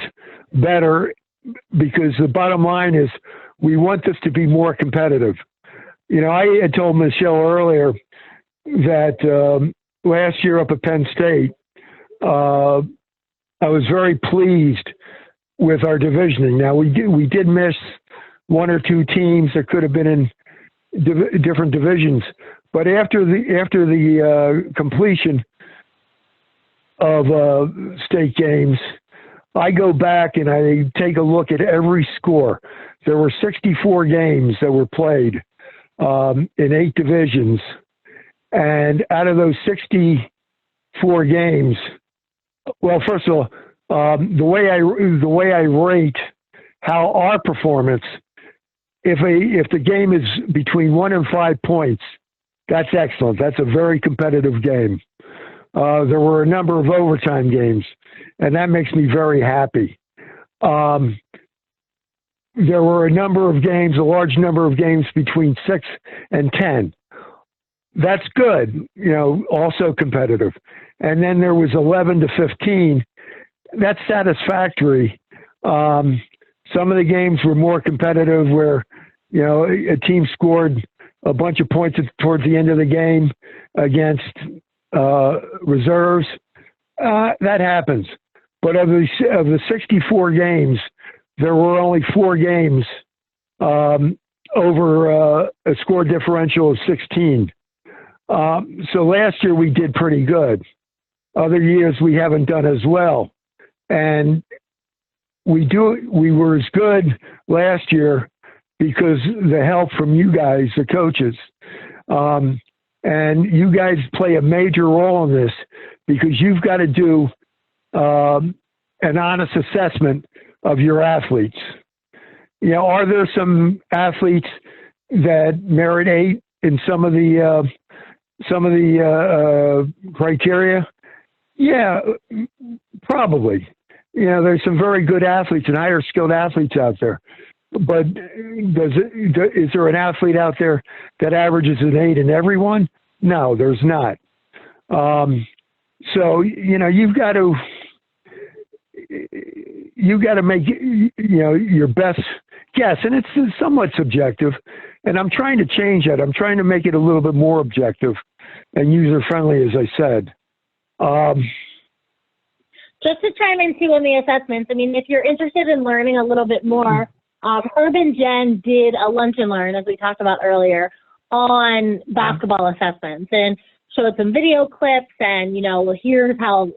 better, because the bottom line is we want this to be more competitive. I had told Michelle earlier that last year up at Penn State, I was very pleased with our divisioning. Now we did miss 1 or 2 teams that could have been in different divisions, but after the completion of state games, I go back and I take a look at every score. There were 64 games that were played in 8 divisions, and out of those 64 games, well, first of all, the way I rate how our performance, if the game is between 1 and 5 points, that's excellent. That's a very competitive game. There were a number of overtime games, and that makes me very happy. There were a large number of games between 6 and 10. That's good, also competitive. And then there was 11 to 15. That's satisfactory. Some of the games were more competitive where, a team scored a bunch of points towards the end of the game against reserves. That happens. But of the 64 games, there were only 4 games over a score differential of 16. So last year we did pretty good. Other years we haven't done as well. And we were as good last year because the help from you guys, the coaches. And you guys play a major role in this because you've got to do an honest assessment of your athletes. Are there some athletes that merit 8 in some of the criteria? Yeah, probably. There's some very good athletes and higher skilled athletes out there. But is there an athlete out there that averages an 8 in everyone? No, there's not. So, you've got to make, your best guess. And it's somewhat subjective. And I'm trying to change that. I'm trying to make it a little bit more objective and user-friendly, as I said.
Just to chime in too on the assessments, if you're interested in learning a little bit more, Herb and Jen did a lunch and learn, as we talked about earlier, on basketball assessments, and showed some video clips, and here's how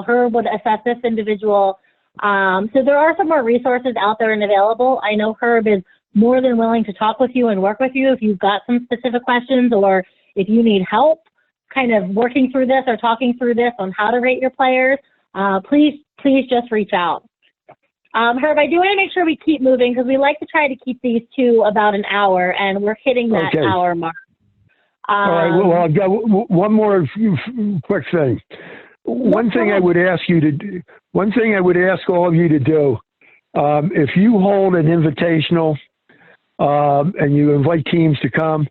Herb would assess this individual. So there are some more resources out there and available. I know Herb is more than willing to talk with you and work with you if you've got some specific questions, or if you need help kind of working through this or talking through this on how to rate your players. Please just reach out. Herb, I do want to make sure we keep moving because we like to try to keep these to about an hour, and we're hitting that hour mark.
All right. Well, I've got one more quick thing. One thing I would ask all of you to do, if you hold an invitational and you invite teams to come,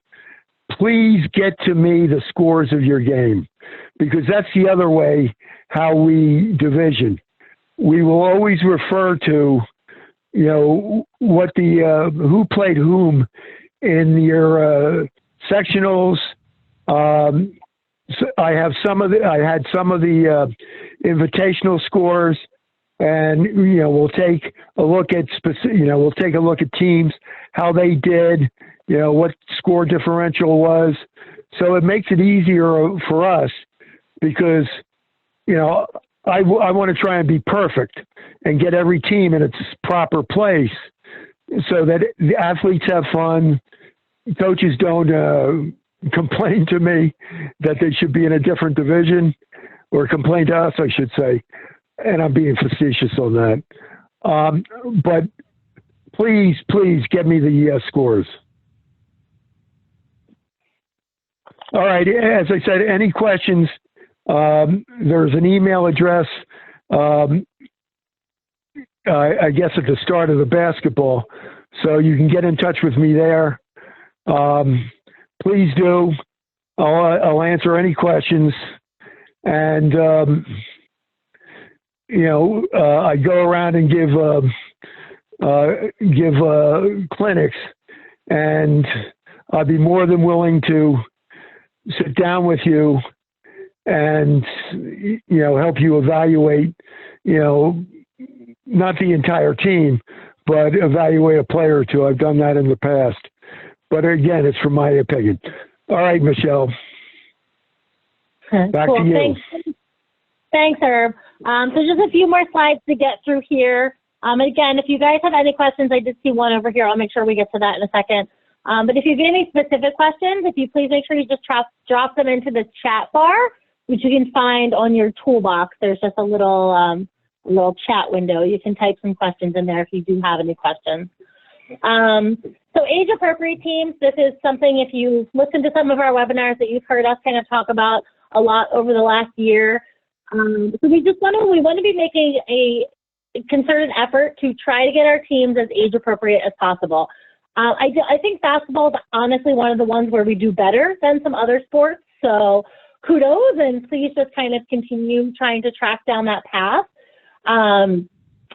please get to me the scores of your game, because that's the other way how we division. We will always refer to, you know, what the who played whom in your sectionals. So I had some of the invitational scores, and you know we'll take a look at teams, how they did, you know, what score differential was. So it makes it easier for us because, you know, I want to try and be perfect and get every team in its proper place so that the athletes have fun. Coaches don't complain to me that they should be in a different division, or complain to us, I should say. And I'm being facetious on that. But please get me the scores. All right. As I said, any questions? There's an email address, I guess at the start of the basketball, so you can get in touch with me there. Please do. I'll answer any questions. And, you know, I go around and give clinics, and I'd be more than willing to sit down with you and, you know, help you evaluate, you know, not the entire team, but evaluate a player or two. I've done that in the past. But again, it's from my opinion. All right, Michelle. Back to you.
Thanks, Herb. So just a few more slides to get through here. Again, if you guys have any questions, I did see one over here. I'll make sure we get to that in a second. But if you get any specific questions, if you please make sure you just drop them into the chat bar, which you can find on your toolbox. There's just a little chat window. You can type some questions in there if you do have any questions. So age-appropriate teams, this is something, if you listen to some of our webinars, that you've heard us kind of talk about a lot over the last year. So we want to be making a concerted effort to try to get our teams as age-appropriate as possible. I think basketball is honestly one of the ones where we do better than some other sports. So kudos, and please just kind of continue trying to track down that path.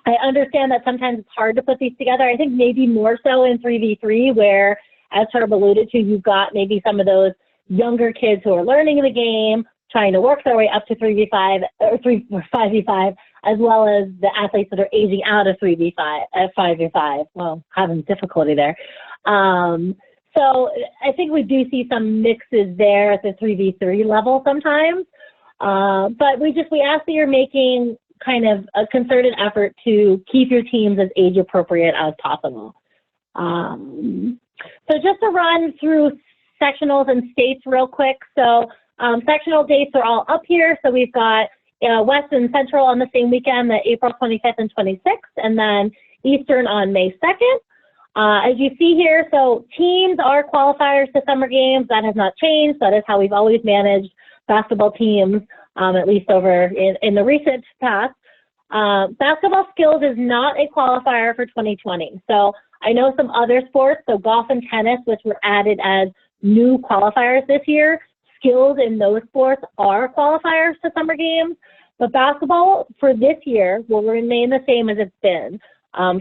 I understand that sometimes it's hard to put these together. I think maybe more so in 3v3, where, as Herb alluded to, you've got maybe some of those younger kids who are learning the game, trying to work their way up to 3v5 or 5v5, as well as the athletes that are aging out of 5v5. Well, having difficulty there. So I think we do see some mixes there at the 3v3 level sometimes. But we ask that you're making kind of a concerted effort to keep your teams as age appropriate as possible. So just to run through sectionals and states real quick. So sectional dates are all up here. So we've got West and Central on the same weekend, the April 25th and 26th, and then Eastern on May 2nd. As you see here, so teams are qualifiers to summer games. That has not changed. That is how we've always managed basketball teams, at least over in the recent past. Basketball skills is not a qualifier for 2020. So I know some other sports, so golf and tennis, which were added as new qualifiers this year, skills in those sports are qualifiers to summer games, but basketball for this year will remain the same as it's been.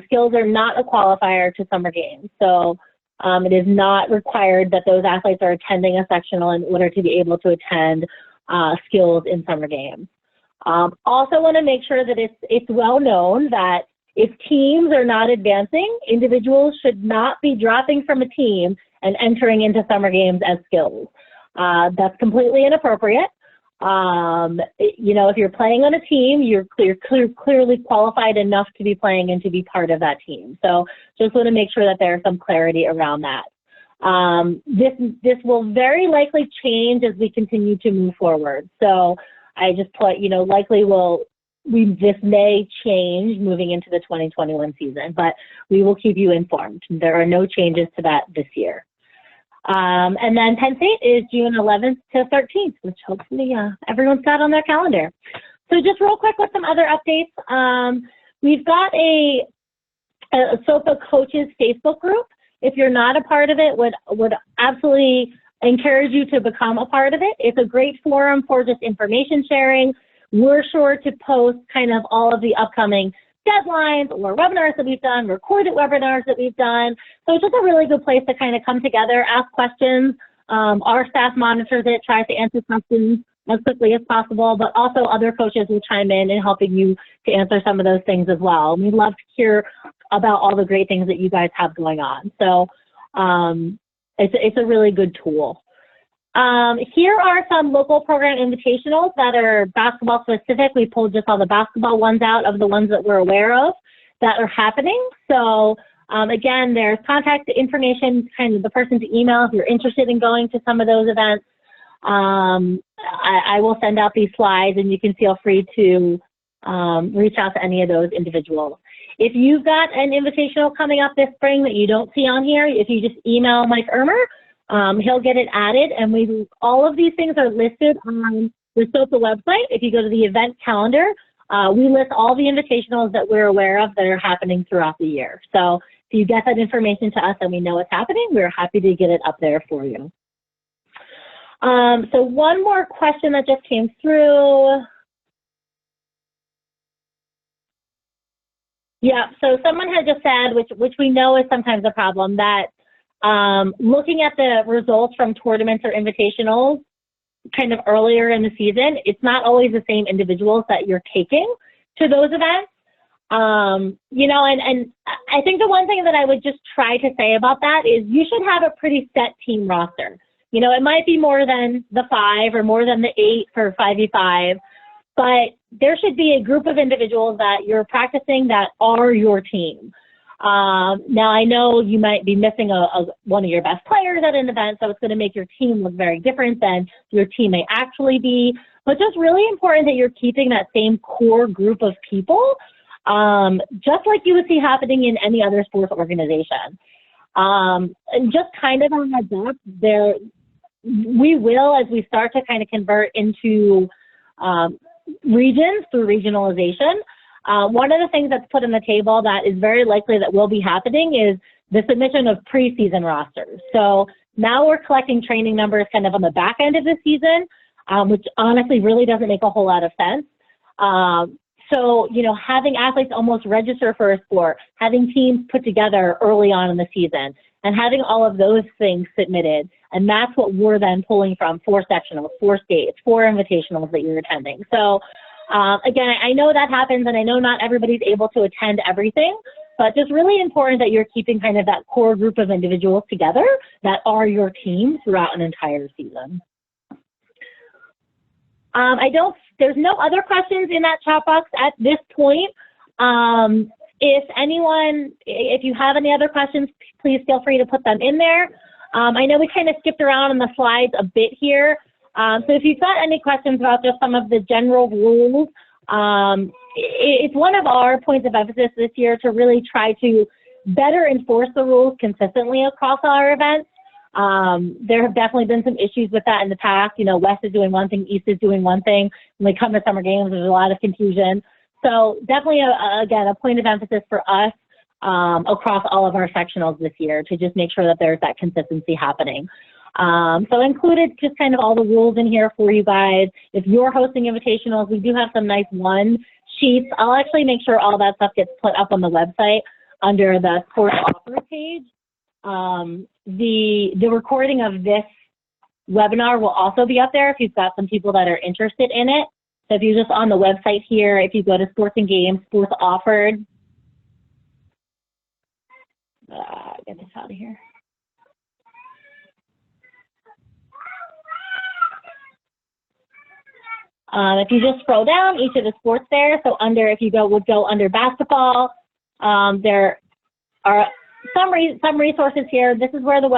Skills are not a qualifier to summer games. So it is not required that those athletes are attending a sectional in order to be able to attend skills in summer games. Also want to make sure that it's well known that if teams are not advancing, individuals should not be dropping from a team and entering into summer games as skills. That's completely inappropriate. You know, if you're playing on a team, you're clearly qualified enough to be playing and to be part of that team. So just want to make sure that there's some clarity around that. This will very likely change as we continue to move forward. So I just put, you know, likely this may change moving into the 2021 season, but we will keep you informed. There are no changes to that this year. And then Penn State is June 11th to 13th, which hopefully everyone's got on their calendar. So just real quick with some other updates. We've got a SOPA coaches Facebook group. If you're not a part of it, would absolutely encourage you to become a part of it. It's a great forum for just information sharing. We're sure to post kind of all of the upcoming deadlines or webinars that we've done, recorded webinars that we've done. So it's just a really good place to kind of come together, ask questions. Our staff monitors it, tries to answer questions as quickly as possible, but also other coaches will chime in helping you to answer some of those things as well. We'd love to hear about all the great things that you guys have going on. So it's a really good tool. Here are some local program invitationals that are basketball specific. We pulled just all the basketball ones out of the ones that we're aware of that are happening. So again, there's contact information, kind of the person to email if you're interested in going to some of those events. I will send out these slides and you can feel free to reach out to any of those individuals. If you've got an invitational coming up this spring that you don't see on here, if you just email Mike Irmer, he'll get it added, and all of these things are listed on the SOPA website. If you go to the event calendar, we list all the invitationals that we're aware of that are happening throughout the year. So if you get that information to us and we know what's happening, we're happy to get it up there for you. So one more question that just came through. Yeah, so someone had just said, which we know is sometimes a problem, that looking at the results from tournaments or invitationals kind of earlier in the season, it's not always the same individuals that you're taking to those events. You know, and I think the one thing that I would just try to say about that is you should have a pretty set team roster. You know, it might be more than the 5 or more than the 8 for 5v5, but there should be a group of individuals that you're practicing that are your team. Now, I know you might be missing one of your best players at an event, so it's going to make your team look very different than your team may actually be, but just really important that you're keeping that same core group of people, just like you would see happening in any other sports organization. And just kind of on that back, we will, as we start to kind of convert into regions through regionalization, one of the things that's put on the table that is very likely that will be happening is the submission of preseason rosters. So now we're collecting training numbers kind of on the back end of the season, which honestly really doesn't make a whole lot of sense. So, you know, having athletes almost register for a sport, having teams put together early on in the season, and having all of those things submitted. And that's what we're then pulling from 4 sectionals, 4 states, 4 invitationals that you're attending. So again, I know that happens, and I know not everybody's able to attend everything, but just really important that you're keeping kind of that core group of individuals together that are your team throughout an entire season. There's no other questions in that chat box at this point. If you have any other questions, please feel free to put them in there. I know we kind of skipped around on the slides a bit here. So if you've got any questions about just some of the general rules, it's one of our points of emphasis this year to really try to better enforce the rules consistently across our events. There have definitely been some issues with that in the past. You know, West is doing one thing, East is doing one thing. When they come to summer games, there's a lot of confusion. So definitely, again, a point of emphasis for us across all of our sectionals this year to just make sure that there's that consistency happening. So included just kind of all the rules in here for you guys. If you're hosting invitationals, we do have some nice sheets. I'll actually make sure all that stuff gets put up on the website under the sports offers page. The recording of this webinar will also be up there if you've got some people that are interested in it. So if you're just on the website here, if you go to Sports and Games, Sports Offered, get this out of here. If you just scroll down each of the sports there, so if you would go under basketball, there are some resources here. This is where the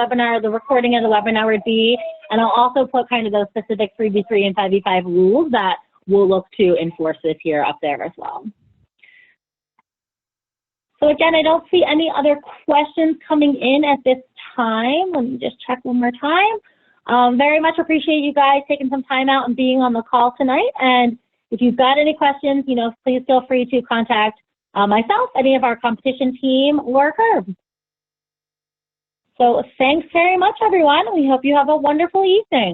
recording of the webinar would be, and I'll also put kind of those specific 3v3 and 5v5 rules that we'll look to enforce this year up there as well. So again, I don't see any other questions coming in at this time. Let me just check one more time. Very much appreciate you guys taking some time out and being on the call tonight. And if you've got any questions, you know, please feel free to contact myself, any of our competition team, or Herb. So thanks very much, everyone. We hope you have a wonderful evening.